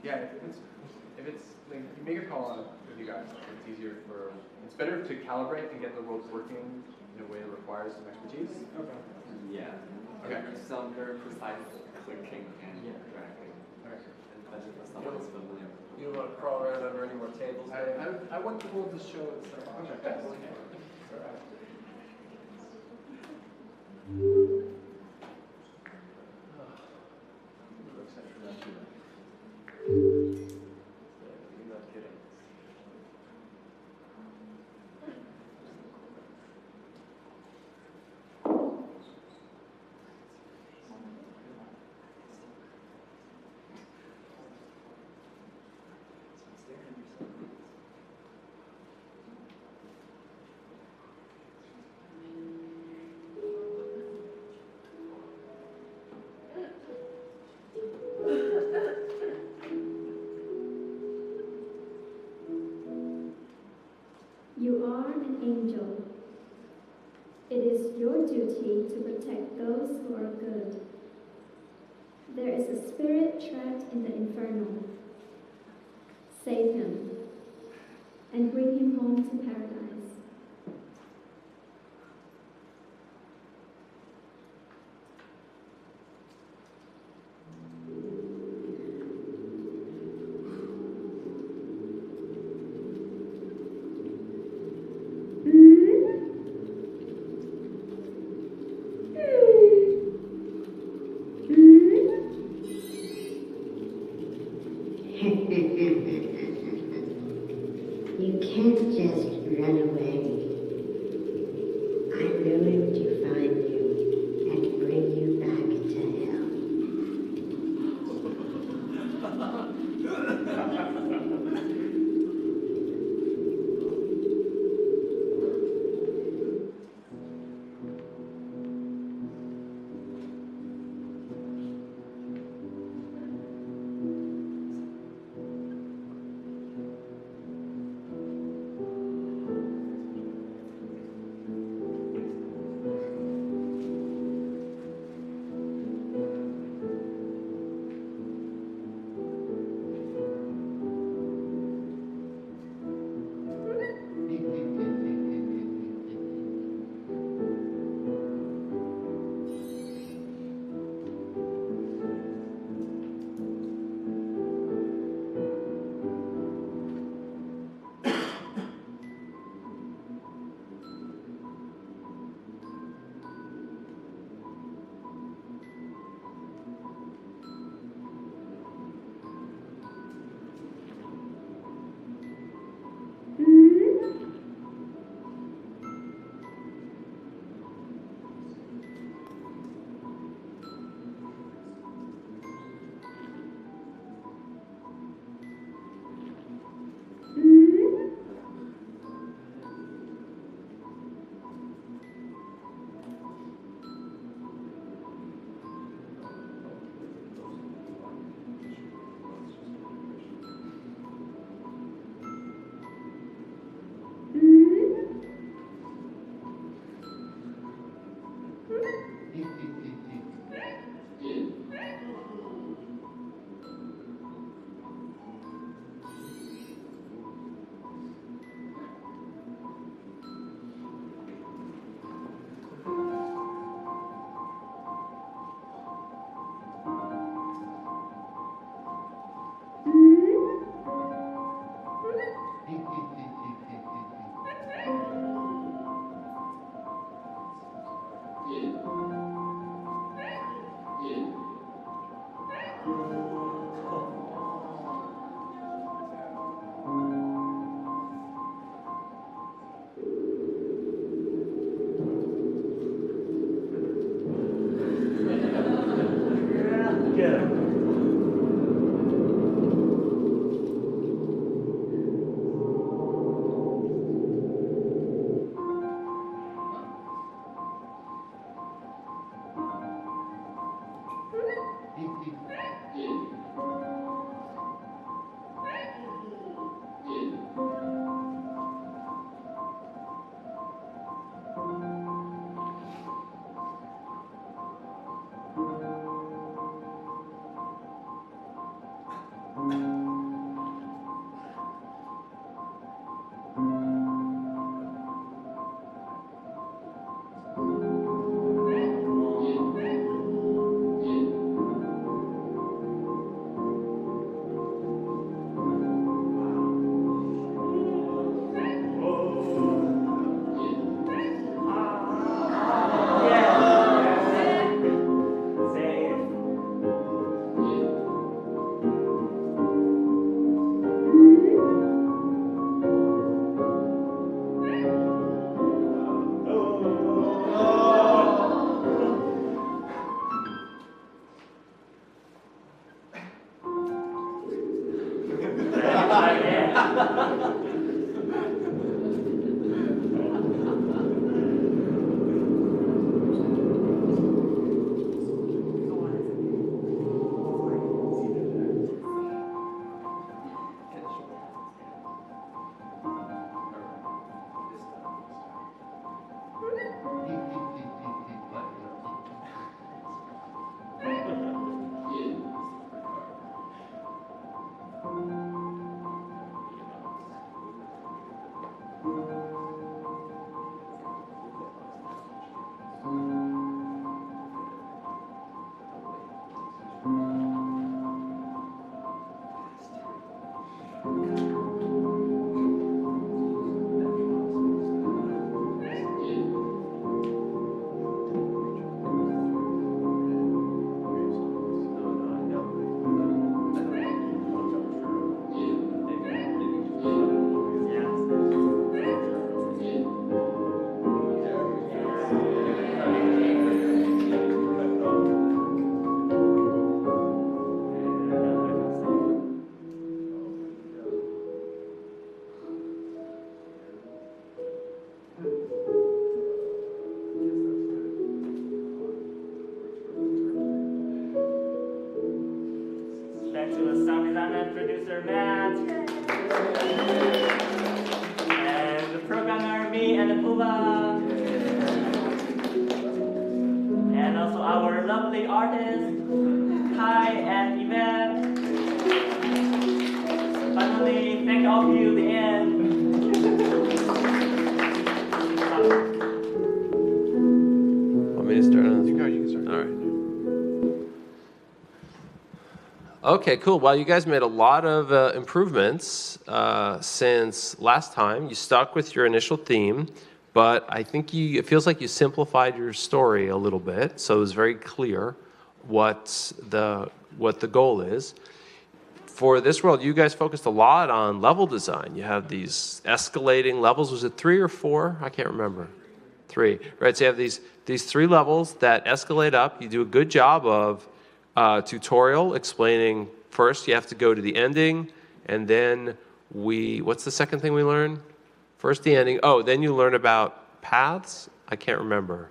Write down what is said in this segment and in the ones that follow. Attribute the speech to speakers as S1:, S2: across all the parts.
S1: Yeah, if it's like you make a call on it with you guys, it's easier for it's better to calibrate and get the ropes working in a way that requires some expertise.
S2: Okay.
S3: Yeah.
S1: Okay.
S3: Some very precise clicking and dragging.
S1: Okay.
S3: And better for someone who's familiar.
S2: You don't want to crawl around under any more tables?
S1: I want the world to show itself. Okay. All right.
S2: You're not kidding.
S4: You are an angel. It is your duty to protect those who are good. There is a spirit trapped in the inferno. Save him and bring him home to paradise.
S5: You can't just run away. I'm going to find you and bring you back to hell.
S6: Back to the sound designer and producer Matt. And the programmer me and the Puba. And also our lovely artists, Kai and Yvette. Finally, thank all of you at the end.
S2: Want me to start on this?
S1: You can start.
S2: All right. Okay, cool. Well, you guys made a lot of improvements since last time. You stuck with your initial theme, but I think it feels like you simplified your story a little bit, so it was very clear what the goal is. For this world, you guys focused a lot on level design. You have these escalating levels. Was it 3 or 4? I can't remember. 3, right? So you have these 3 levels that escalate up. You do a good job of tutorial explaining first you have to go to the ending, and then what's the second thing we learn? First the ending. Oh, then you learn about paths? I can't remember.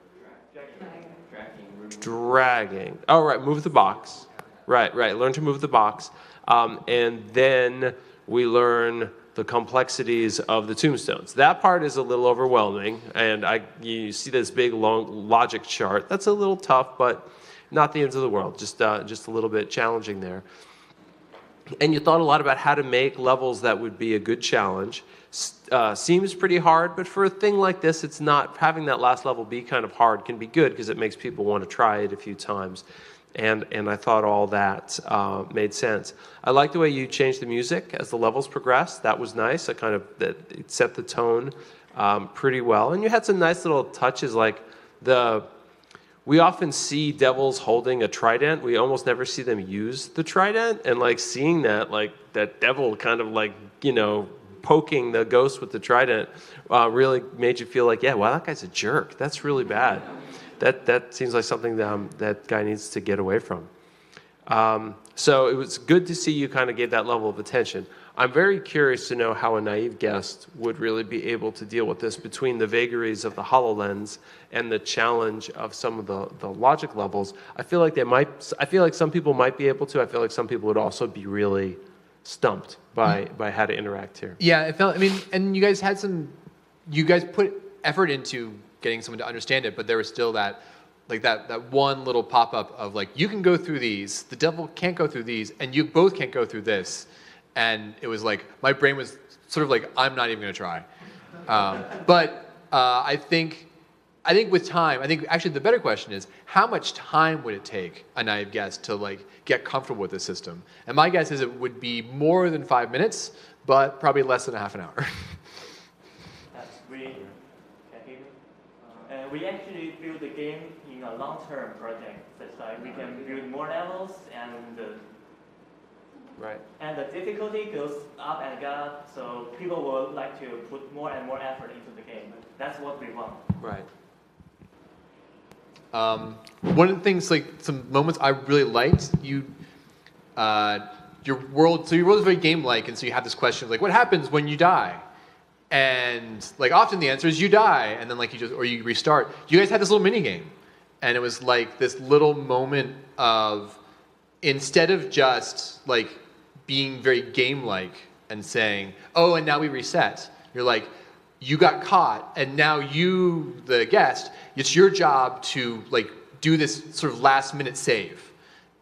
S2: Dragging. Oh, right, move the box. Right, learn to move the box. And then we learn the complexities of the tombstones. That part is a little overwhelming, and you see this big long logic chart. That's a little tough, but not the end of the world, just a little bit challenging there. And you thought a lot about how to make levels that would be a good challenge. Seems pretty hard, but for a thing like this, it's not. Having that last level be kind of hard can be good because it makes people want to try it a few times. And I thought all that made sense. I like the way you changed the music as the levels progressed. That was nice. It set the tone pretty well. And you had some nice little touches like we often see devils holding a trident. We almost never see them use the trident. And like seeing that, like that devil kind of like, poking the ghost with the trident really made you feel like, yeah, wow, that guy's a jerk. That's really bad. That seems like something that guy needs to get away from. So it was good to see you kind of gave that level of attention. I'm very curious to know how a naive guest would really be able to deal with this between the vagaries of the HoloLens and the challenge of some of the logic levels. I feel like some people might be able to. I feel like some people would also be really stumped by how to interact here.
S7: Yeah, and you guys put effort into getting someone to understand it, but there was still that one little pop-up of like, you can go through these, the devil can't go through these, and you both can't go through this. And it was like, my brain was sort of like, I'm not even going to try. But I think with time, actually the better question is, how much time would it take a naive guest to like get comfortable with the system? And my guess is it would be more than 5 minutes, but probably less than a half an hour.
S6: We actually build the game in a long-term project, such that we can build more levels and the difficulty goes up and up, so people will like to put more and more effort into the game. That's what we want.
S7: Right. One of the things, like some moments I really liked, your world is very game-like, and so you have this question of like, what happens when you die? And like often the answer is you die, and then like you restart. You guys had this little mini game, and it was like this little moment of, instead of just like being very game-like and saying, oh, and now we reset, you're like, you got caught, and now you, the guest, it's your job to like do this sort of last-minute save.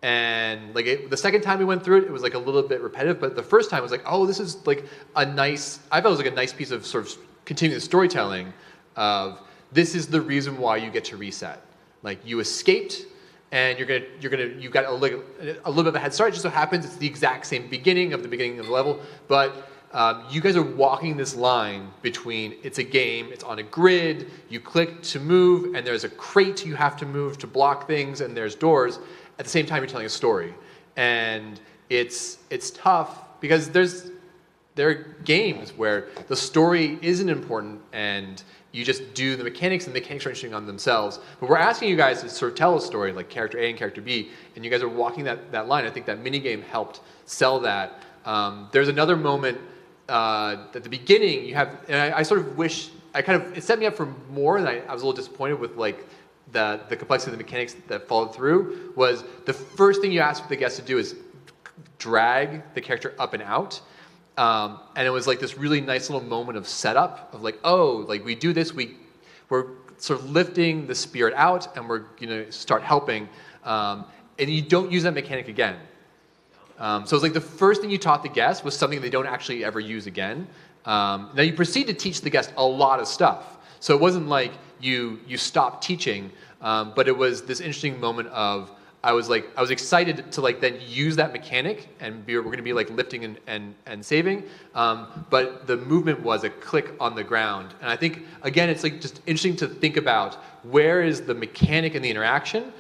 S7: And like the second time we went through it, it was like a little bit repetitive, but the first time it was like, oh, this is like I thought it was like a nice piece of sort of continuing the storytelling of, this is the reason why you get to reset. Like you escaped, and you've got a little bit of a head start. It just so happens it's the exact same beginning of the level, but you guys are walking this line between, it's a game, it's on a grid, you click to move, and there's a crate you have to move to block things, and there's doors. At the same time, you're telling a story. And it's tough because there are games where the story isn't important and you just do the mechanics, and the mechanics are interesting on themselves. But we're asking you guys to sort of tell a story like character A and character B, and you guys are walking that line. I think that minigame helped sell that. There's another moment at the beginning you have, and I sort of wish, it set me up for more, and I was a little disappointed with like the complexity of the mechanics that followed through. Was the first thing you ask the guest to do is drag the character up and out. And it was like this really nice little moment of setup of like, oh, like we do this, we're sort of lifting the spirit out, and we're gonna start helping, and you don't use that mechanic again. So it's like the first thing you taught the guest was something they don't actually ever use again. Now you proceed to teach the guest a lot of stuff. So it wasn't like you stopped teaching, but it was this interesting moment of, I was excited to like then use that mechanic, and we're going to be like lifting and saving, but the movement was a click on the ground. And I think again it's like just interesting to think about, where is the mechanic in the interaction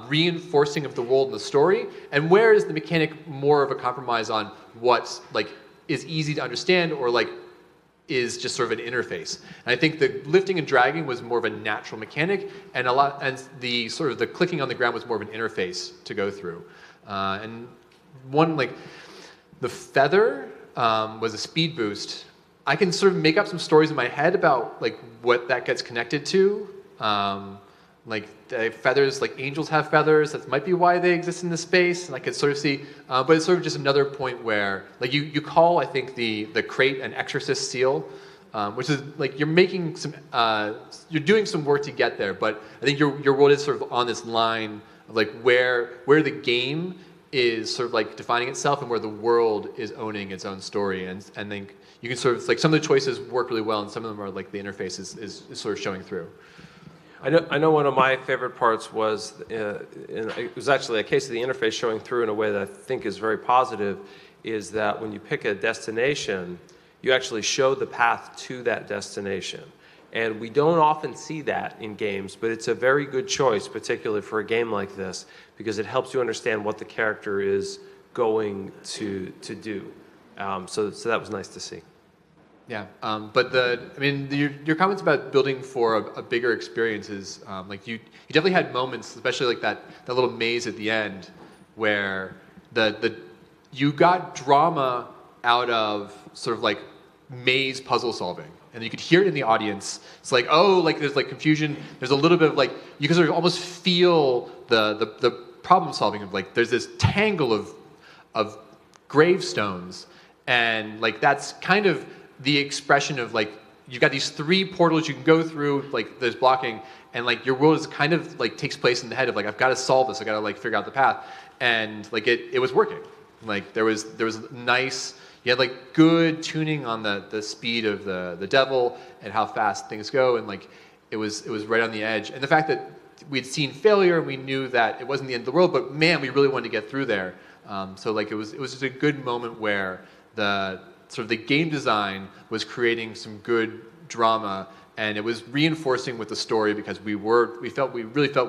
S7: reinforcing of the world and the story, and where is the mechanic more of a compromise on what like is easy to understand, or like is just sort of an interface. And I think the lifting and dragging was more of a natural mechanic, and the sort of the clicking on the ground was more of an interface to go through. And one, like the feather was a speed boost. I can sort of make up some stories in my head about like what that gets connected to. Like feathers, like angels have feathers. That might be why they exist in this space. And I could sort of see, but it's sort of just another point where, like you call, I think the crate an exorcist seal, which is like you're making some, you're doing some work to get there. But I think your world is sort of on this line of like where the game is sort of like defining itself, and where the world is owning its own story. And think you can sort of like some of the choices work really well, and some of them are like the interface is sort of showing through.
S2: I know one of my favorite parts was, it was actually a case of the interface showing through in a way that I think is very positive, is that when you pick a destination, you actually show the path to that destination. And we don't often see that in games, but it's a very good choice, particularly for a game like this, because it helps you understand what the character is going to do. So that was nice to see.
S7: Yeah, but your comments about building for a bigger experience is like you definitely had moments, especially like that little maze at the end, where you got drama out of sort of like maze puzzle solving, and you could hear it in the audience. It's like, oh, like there's like confusion. There's a little bit of like, you can sort of almost feel the problem solving of like, there's this tangle of gravestones, and like that's kind of the expression of like, you've got these 3 portals you can go through, like there's blocking, and like your world is kind of like takes place in the head of like, I've got to solve this, I got to like figure out the path, and like it was working. Like there was nice, you had like good tuning on the speed of the devil and how fast things go, and like it was right on the edge. And the fact that we'd seen failure and we knew that it wasn't the end of the world, but man, we really wanted to get through there. So like it was just a good moment where the sort of the game design was creating some good drama, and it was reinforcing with the story, because we really felt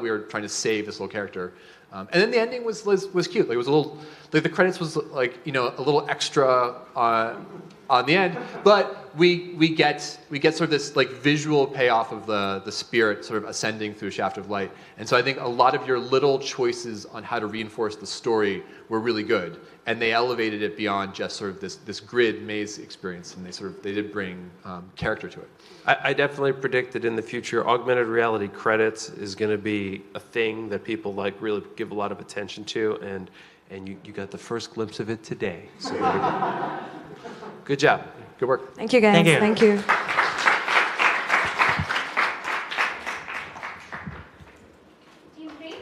S7: we were trying to save this little character. And then the ending was cute. Like it was a little, like the credits was like, a little extra on the end. But we get sort of this like visual payoff of the spirit sort of ascending through a shaft of light. And so I think a lot of your little choices on how to reinforce the story were really good, and they elevated it beyond just sort of this grid maze experience, and they did bring character to it.
S2: I definitely predict that in the future, augmented reality credits is going to be a thing that people like really give a lot of attention to, and you got the first glimpse of it today. So good job. Good work.
S8: Thank you, guys.
S6: Thank you.
S8: Thank you.
S4: Team 3?